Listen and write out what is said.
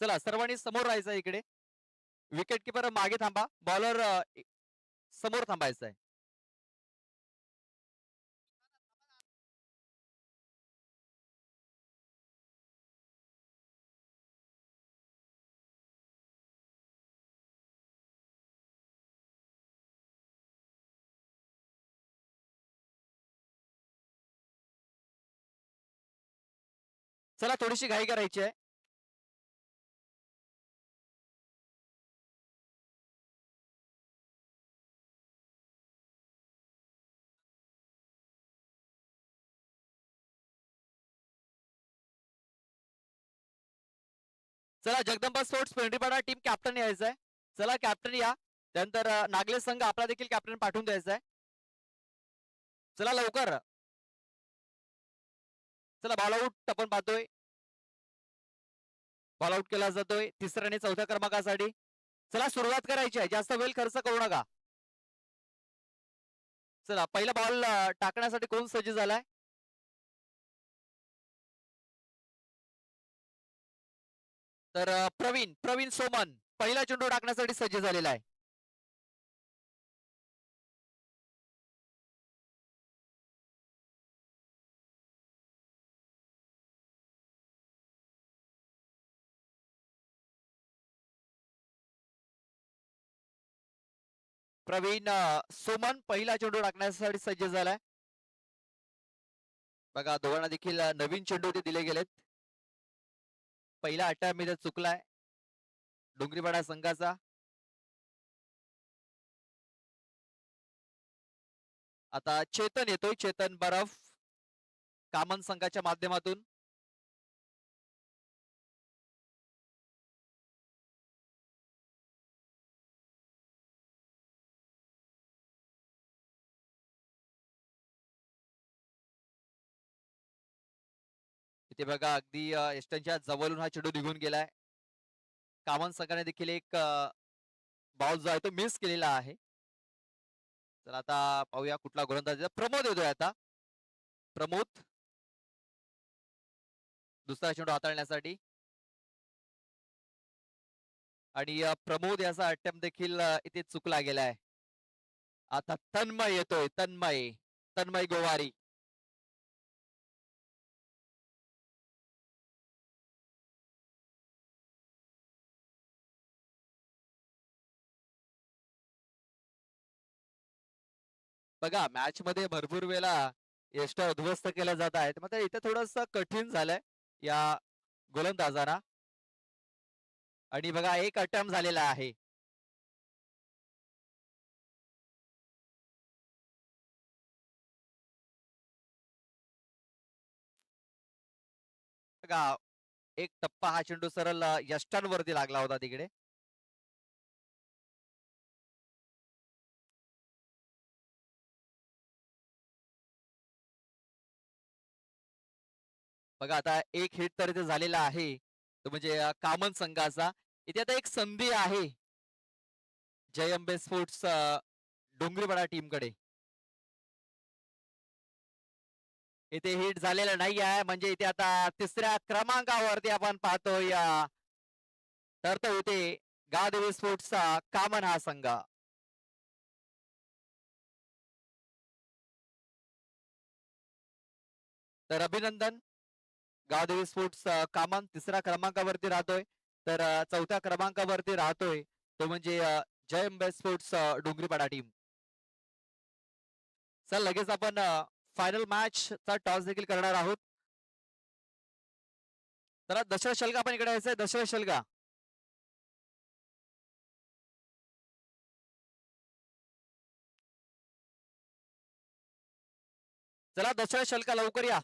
चला सर्वांनी समोर राहायचं इकडे. विकेट किपर मागे थांबा. बॉलर समोर थांबायचं आहे. चला थोडीशी घाई करायची आहे. चला जगदंबा स्पोर्ट्स पेंढरीपाडा टीम कॅप्टन यायचं आहे. चला कॅप्टन या. त्यानंतर नागले संघ आपला देखील कॅप्टन पाठवून द्यायचा आहे. चला लवकर. चला बॉल आउट आपण पाहतोय. बॉल आउट केला जातोय तिसऱ्या आणि चौथ्या क्रमांकासाठी. चला सुरुवात करायची आहे. जास्त वेळ खर्च करू नका. चला पहिला बॉल टाकण्यासाठी कोण सज्ज झालाय? तर प्रवीण प्रवीण सोमन पहिला चेंडू टाकण्यासाठी सज्ज झालेला आहे. प्रवीण सोमन पहिला चेंडू टाकण्यासाठी सज्ज झालाय. बघा दोघांना देखील नवीन चेंडू ते दिले गेलेत. पहिला अटॅम्प मध्ये चुकलाय डोंगरीपाडा संघाचा. आता चेतन येतोय. चेतन बरफ कामन संघाच्या माध्यमातून. इथे बघा अगदी एस्टनच्या जवळून हा चेंडू निघून गेलाय. कामन संघाने देखील एक बॉल जो आहे तो मिस केलेला आहे. तर आता पाहूया कुठला गोलंदाज प्रमोद येतोय आता. प्रमोद दुसरा चेंडू हाताळण्यासाठी. आणि प्रमोद याचा अटेम्प्ट देखील इथे चुकला गेलाय. आता तन्मय येतोय. तन्मय तन्मय गोवारी. बघा मॅच मध्ये भरपूर वेळा यष्ट उद्ध्वस्त केल्या जात आहेत. मात्र इथे थोडस कठीण झालंय या गोलंदाजांना. आणि बघा एक अटेम्प्ट झालेला आहे. बघा एक टप्पा हा चेंडू सरळ यष्टांवरती लागला होता तिकडे. बघा आता एक हिट तर इथे झालेला आहे. तो म्हणजे कामन संघाचा. इथे आता एक संधी आहे जय अंबे स्पोर्ट्स डोंगरीपाडा टीम कडे. इथे हिट झालेलं नाही आहे. म्हणजे इथे आता तिसऱ्या क्रमांकावरती आपण पाहतोय तर तो इथे गादेवी स्पोर्ट्सचा कामन हा संघ. तर अभिनंदन. गावदेवी स्पोर्ट्स कामन तिसऱ्या क्रमांकावरती राहतोय. तर चौथ्या क्रमांकावरती राहतोय तो म्हणजे जय अंबे स्पोर्ट्स डोंगरीपाडा टीम. चल लगेच आपण फायनल मॅच चा टॉस देखील करणार आहोत. तर दशरथ शलगा पण इकडे यायचंय. दशरथ शलगा. चला दशरथ शलका लवकर या.